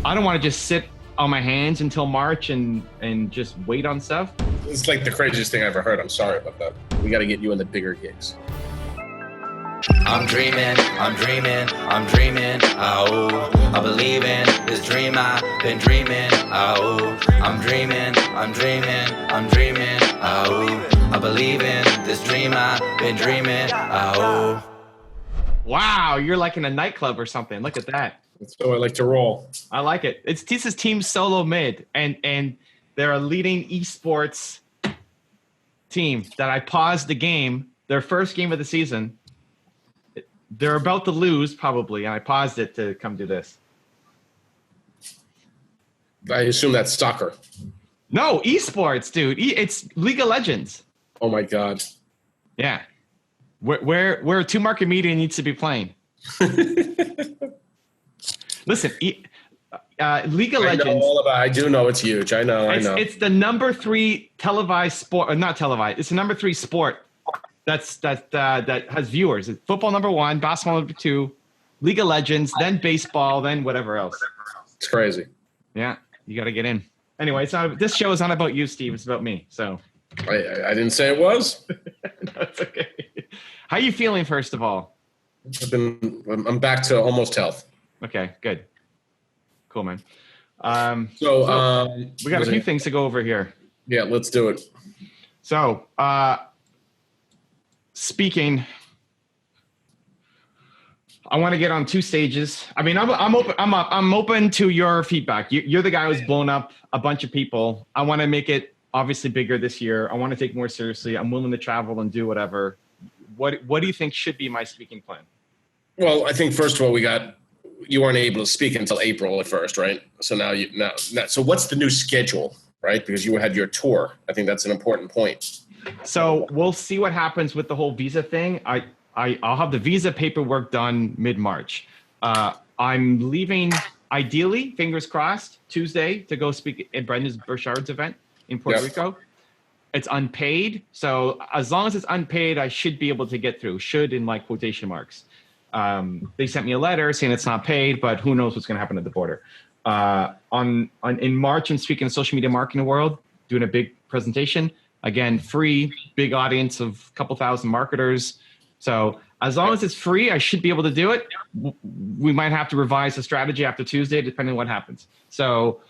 I don't want to just sit on my hands until March and just wait on stuff. It's like the craziest thing I ever heard. I'm sorry about that. We got to get you in the bigger gigs. I'm dreaming, oh, I believe in this dream I've been dreaming, oh, I'm dreaming, oh, I believe in this dream I've been dreaming, oh. Wow, you're like in a nightclub or something. Look at that. That's how I like to roll. I like it. This is Team Solo Mid, and they're a leading esports team that I paused the game, their first game of the season. They're about to lose, probably, and I paused it to come do this. I assume that's soccer. No, esports, dude. It's League of Legends. Oh, my God. Yeah. Where Two Market Media needs to be playing. Listen, League of Legends. I do know it's huge. I know. It's the number 3 televised sport, or not televised. It's the number 3 sport that has viewers. It's football number 1, basketball number 2, League of Legends, then baseball, then whatever else. It's crazy. Yeah, you got to get in. Anyway, this show is not about you, Steve. It's about me. So I didn't say it was. That's okay. How are you feeling, first of all? I'm back to almost health. Okay, good. Cool, man. So we got a few things to go over here. Yeah, let's do it. So, speaking, I want to get on 2 stages. I mean, I'm open to your feedback. You're the guy who's blown up a bunch of people. I want to make it obviously bigger this year. I want to take more seriously. I'm willing to travel and do whatever. What do you think should be my speaking plan? Well, I think first of all, you weren't able to speak until April at first, right? So now so what's the new schedule, right? Because you had your tour. I think that's an important point. So we'll see what happens with the whole visa thing. I'll have the visa paperwork done mid-March. I'm leaving, ideally, fingers crossed, Tuesday to go speak at Brendan Burchard's event in Puerto Rico. It's unpaid. So as long as it's unpaid, I should be able to get through. Should in like quotation marks. They sent me a letter saying it's not paid, but who knows what's going to happen at the border. In March, I'm speaking in social media marketing world, doing a big presentation. Again, free, big audience of a couple thousand marketers. So as long as it's free, I should be able to do it. We might have to revise the strategy after Tuesday, depending on what happens. So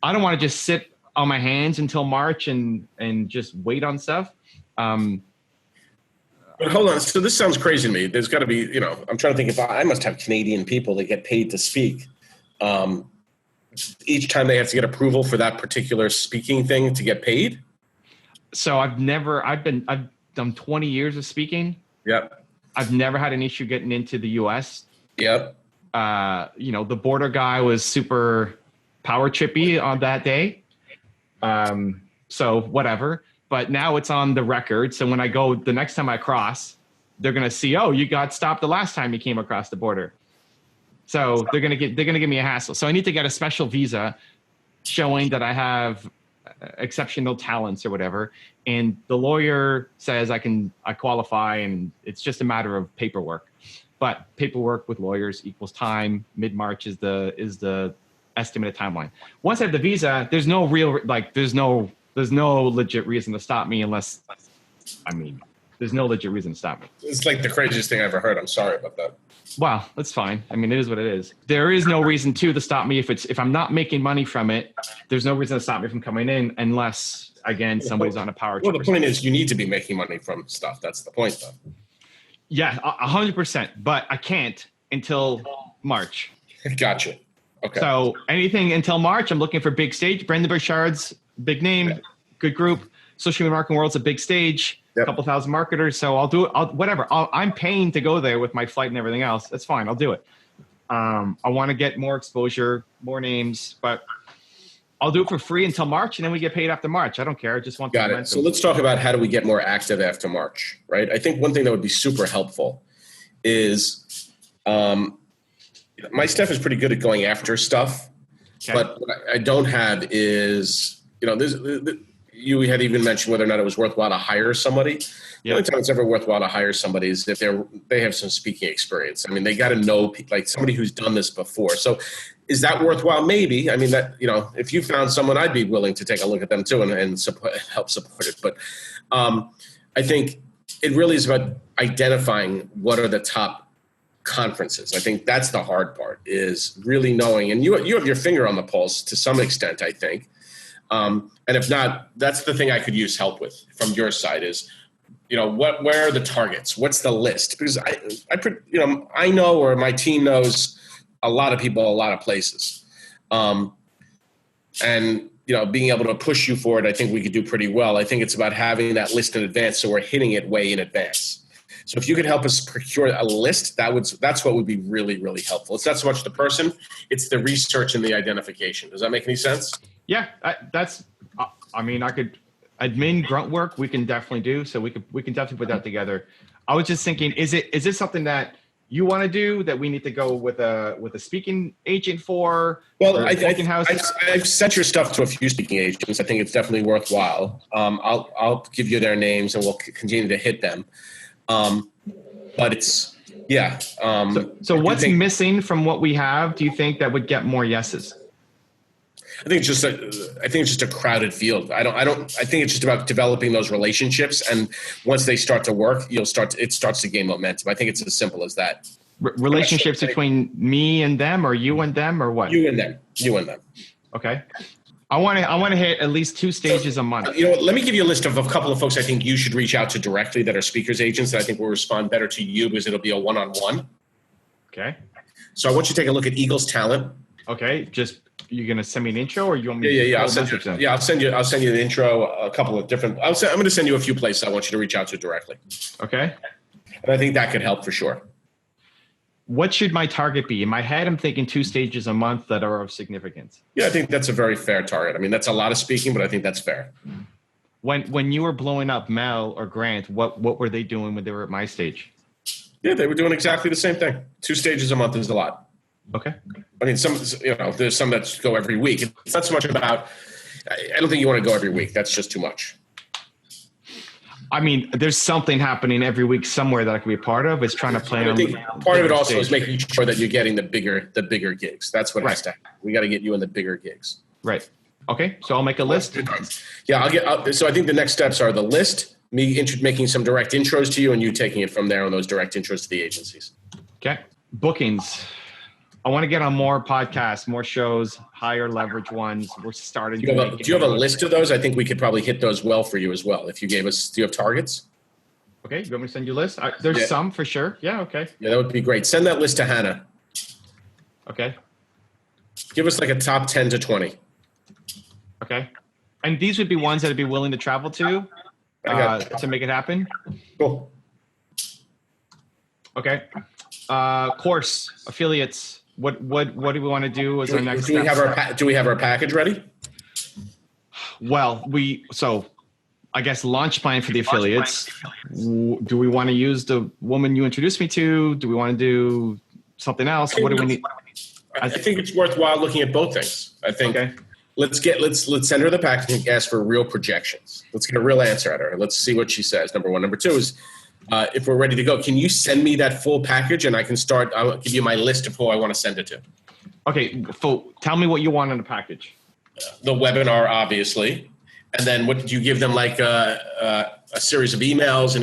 I don't want to just sit on my hands until March and just wait on stuff. But hold on. So this sounds crazy to me. There's got to be, I'm trying to think if I must have Canadian people that get paid to speak. Each time they have to get approval for that particular speaking thing to get paid. So I've done 20 years of speaking. Yep. I've never had an issue getting into the US. Yep. The border guy was super power trippy on that day. So whatever. But now it's on the record. So when I go, the next time I cross, they're going to see, oh, you got stopped the last time you came across the border. So they're going to give me a hassle. So I need to get a special visa showing that I have exceptional talents or whatever. And the lawyer says I qualify, and it's just a matter of paperwork. But paperwork with lawyers equals time. Mid-March is the estimated timeline. Once I have the visa, there's no legit reason to stop me there's no legit reason to stop me. It's like the craziest thing I ever heard. I'm sorry about that. Well, that's fine. I mean, it is what it is. There is no reason to stop me if I'm not making money from it. There's no reason to stop me from coming in unless, again, somebody's on a power trip. Well, the point is you need to be making money from stuff. That's the point, though. Yeah, 100%. But I can't until March. Gotcha. Okay. So anything until March, I'm looking for big stage. Brendan Burchard's big name, good group. Social media marketing world's a big stage. A couple thousand marketers. So I'll do it. Whatever. I'm paying to go there with my flight and everything else. That's fine. I'll do it. I want to get more exposure, more names, but I'll do it for free until March, and then we get paid after March. I don't care. I just want Got it. So let's talk about how do we get more active after March, right? I think one thing that would be super helpful is my staff is pretty good at going after stuff, but what I don't have is, you had even mentioned whether or not it was worthwhile to hire somebody. The only time it's ever worthwhile to hire somebody is if they have some speaking experience. I mean, they got to know like somebody who's done this before. So Is that worthwhile? Maybe. I mean, that, if you found someone, I'd be willing to take a look at them too and help support it. But I think it really is about identifying what are the top conferences. I think that's the hard part, is really knowing, and you have your finger on the pulse to some extent, I think. And if not, that's the thing I could use help with from your side is, where are the targets? What's the list? Because I know, or my team knows, a lot of people, a lot of places. And, being able to push you for it, I think we could do pretty well. I think it's about having that list in advance, so we're hitting it way in advance. So if you could help us procure a list, that's what would be really, really helpful. It's not so much the person, it's the research and the identification. Does that make any sense? Yeah, I could admin grunt work. We can definitely do, so we can definitely put that together. I was just thinking, is it something that you want to do that we need to go with a speaking agent for? Well, I've sent your stuff to a few speaking agents. I think it's definitely worthwhile. I'll give you their names and we'll continue to hit them. But it's, yeah. So what's missing from what we have, do you think, that would get more yeses? I think it's just a crowded field. I think it's just about developing those relationships, and once they start to work, it starts to gain momentum. I think it's as simple as that. Relationships between me and them, or you and them, or what? You and them. Okay. I want to hit at least 2 stages a month. Let me give you a list of a couple of folks I think you should reach out to directly that are speakers agents that I think will respond better to you, because it'll be a one-on-one. Okay. So I want you to take a look at Eagles Talent. Okay. You're gonna send me an intro, or you want me? Yeah. I'll send you an intro. A couple of different. I'm going to send you a few places I want you to reach out to directly. Okay. And I think that could help for sure. What should my target be? In my head, I'm thinking 2 stages a month that are of significance. Yeah, I think that's a very fair target. I mean, that's a lot of speaking, but I think that's fair. When you were blowing up Mel or Grant, what were they doing when they were at my stage? Yeah, they were doing exactly the same thing. 2 stages a month is a lot. Okay. I mean, there's some that go every week. It's not so much about, I don't think you want to go every week. That's just too much. I mean, there's something happening every week somewhere that I can be a part of. It's trying to plan. I think part of it also is making sure that you're getting the bigger gigs. That's what has to happen. We got to get you in the bigger gigs. Right. Okay. So I'll make a list. Yeah, so I think the next steps are the list, me making some direct intros to you, and you taking it from there on those direct intros to the agencies. Okay. Bookings. I want to get on more podcasts, more shows, higher leverage ones. We're starting. Do you have a list of those? I think we could probably hit those well for you as well. If you gave us, do you have targets? Okay, you want me to send you a list? There's some for sure. Yeah, okay. Yeah, that would be great. Send that list to Hannah. Okay. Give us like a top 10 to 20. Okay. And these would be ones that I'd be willing to travel to make it happen. Cool. Okay. Course affiliates. What do we want to do as our next step? Do we have our package ready? Well, I guess launch plan for the affiliates. Do we want to use the woman you introduced me to? Do we want to do something else? What do we need? I think it's worthwhile looking at both things. I think let's send her the package and ask for real projections. Let's get a real answer out of her. Let's see what she says. Number one. Number two is, if we're ready to go, can you send me that full package and I can start? I'll give you my list of who I want to send it to. Okay, tell me what you want in the package. The webinar, obviously, and then what did you give them? Like a series of emails,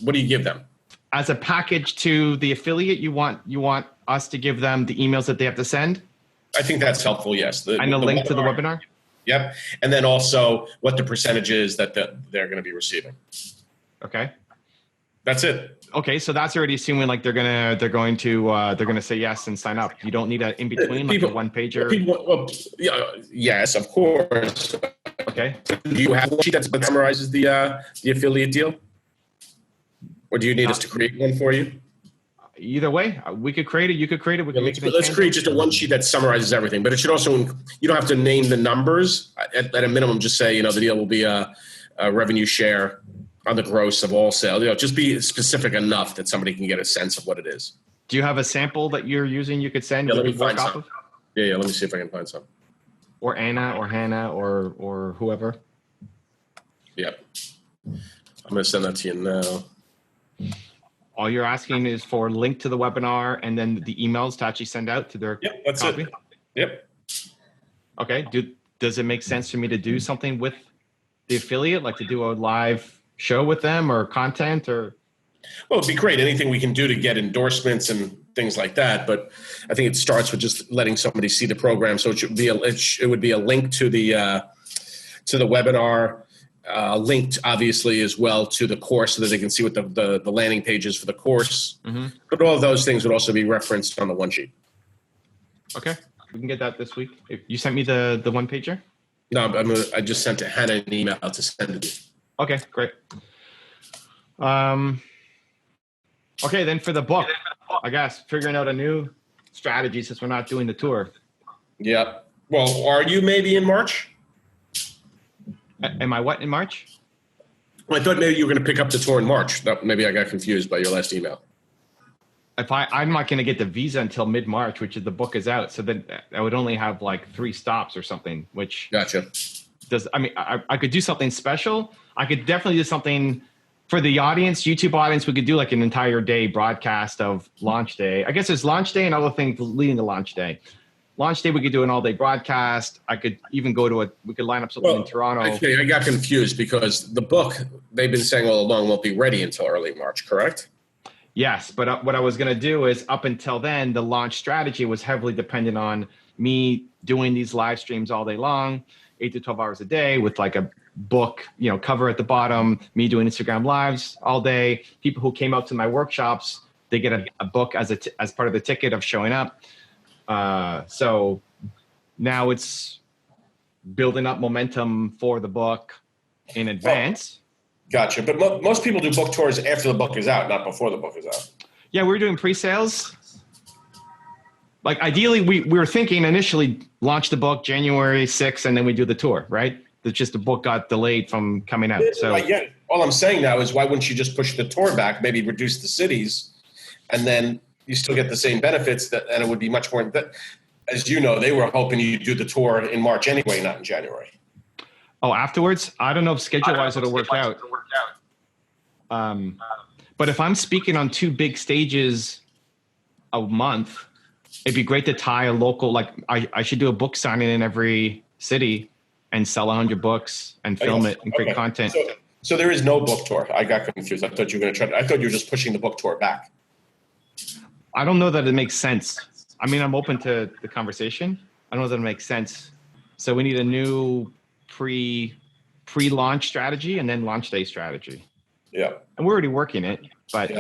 what do you give them? As a package to the affiliate, you want us to give them the emails that they have to send? I think that's helpful. Yes, and a link to the webinar. Yep, and then also what the percentage is that they're going to be receiving. Okay. That's it. Okay, so that's already assuming like they're going to say yes and sign up. You don't need an in between, like a one pager. Yes, of course. Okay. Do you have a sheet that summarizes the affiliate deal, or do you need us to create one for you? Either way, we could create it. You could create it. Let's create just a one sheet that summarizes everything. But it should also, you don't have to name the numbers. At a minimum, just say the deal will be a revenue share on the gross of all sales. Just be specific enough that somebody can get a sense of what it is. Do you have a sample that you're using you could send? Yeah, let me find some. Yeah, let me see if I can find some. Or Anna or Hannah or whoever. Yep. I'm going to send that to you now. All you're asking is for a link to the webinar and then the emails to actually send out to their Yep, that's copy? it. Yep. Okay. Does it make sense for me to do something with the affiliate, like to do a live show with them or content or? Well, it'd be great. Anything we can do to get endorsements and things like that. But I think it starts with just letting somebody see the program. So it should be it would be a link to the webinar, linked obviously as well to the course so that they can see what the landing page is for the course. Mm-hmm. But all of those things would also be referenced on the one sheet. Okay. We can get that this week. You sent me the one pager? No, I just sent Hannah an email to send it. Okay, great. Okay, then for the book, I guess figuring out a new strategy since we're not doing the tour. Yeah. Well, are you maybe in March? Am I what in March? Well, I thought maybe you were going to pick up the tour in March. Maybe I got confused by your last email. I'm not going to get the visa until mid-March, which is the book is out. So then I would only have like 3 stops or something, which Gotcha. I could do something special. I could definitely do something for the audience, YouTube audience. We could do like an entire day broadcast of launch day. I guess there's launch day and other things leading to launch day. Launch day, we could do an all-day broadcast. I could even we could line up something in Toronto. Actually, I got confused because the book, they've been saying all along, won't be ready until early March, correct? Yes, but what I was going to do is up until then, the launch strategy was heavily dependent on me doing these live streams all day long, 8 to 12 hours a day with like a book, cover at the bottom, me doing Instagram lives all day. People who came out to my workshops, they get a book as part of the ticket of showing up. So now it's building up momentum for the book in advance. Gotcha. But most people do book tours after the book is out, not before the book is out. Yeah, we're doing pre-sales. Like ideally, we were thinking initially launch the book January 6th, and then we do the tour, right? It's just the book got delayed from coming out. So all I'm saying now is why wouldn't you just push the tour back, maybe reduce the cities, and then you still get the same benefits and it would be much more. As you know, they were hoping you'd do the tour in March anyway, not in January. Oh, afterwards? I don't know if schedule-wise it'll work out. But if I'm speaking on 2 big stages a month, it'd be great to tie a local, like I should do a book signing in every city and sell 100 books and film it and create content. So there is no book tour. I got confused. I thought you were going to I thought you were just pushing the book tour back. I don't know that it makes sense. I mean, I'm open to the conversation. I don't know that it makes sense. So we need a new pre-launch strategy and then launch day strategy. Yeah. And we're already working it, but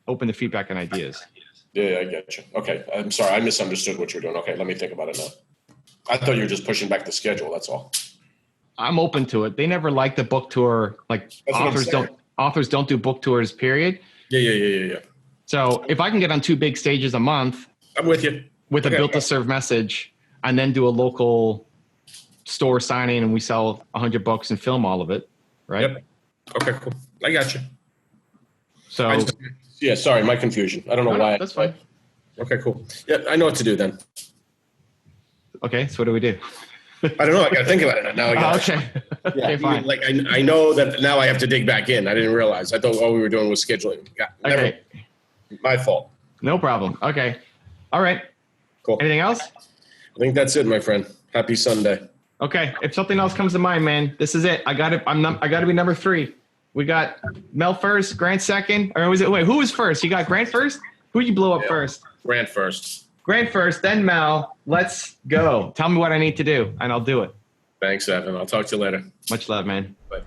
open to feedback and ideas. Yeah, I get you. Okay. I'm sorry. I misunderstood what you're doing. Okay. Let me think about it now. I thought you were just pushing back the schedule. That's all. I'm open to it. They never like the book tour. Like authors don't do book tours, period. Yeah. So if I can get on 2 big stages a month, I'm with you. With a built to serve message, and then do a local store signing and we sell 100 books and film all of it, right? Yep. Okay, cool. I got you. So sorry, my confusion. I don't know why. That's fine. Okay, cool. Yeah, I know what to do then. Okay, so what do we do? I don't know. I got to think about it now. Okay. Okay, fine. Like I know that now I have to dig back in. I didn't realize. I thought all we were doing was scheduling. Okay. My fault. No problem. Okay. All right. Cool. Anything else? I think that's it, my friend. Happy Sunday. Okay. If something else comes to mind, man, this is it. I got to be number 3. We got Mel first, Grant second, or who was first? You got Grant first? Who'd you blow up first? Grant first. Grant first, then Mel. Let's go. Tell me what I need to do, and I'll do it. Thanks, Evan. I'll talk to you later. Much love, man. Bye.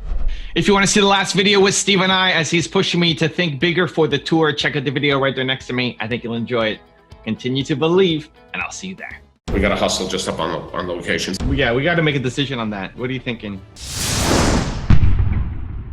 If you want to see the last video with Steve and I, as he's pushing me to think bigger for the tour, check out the video right there next to me. I think you'll enjoy it. Continue to believe, and I'll see you there. We got to hustle just up on the locations. Yeah, we got to make a decision on that. What are you thinking?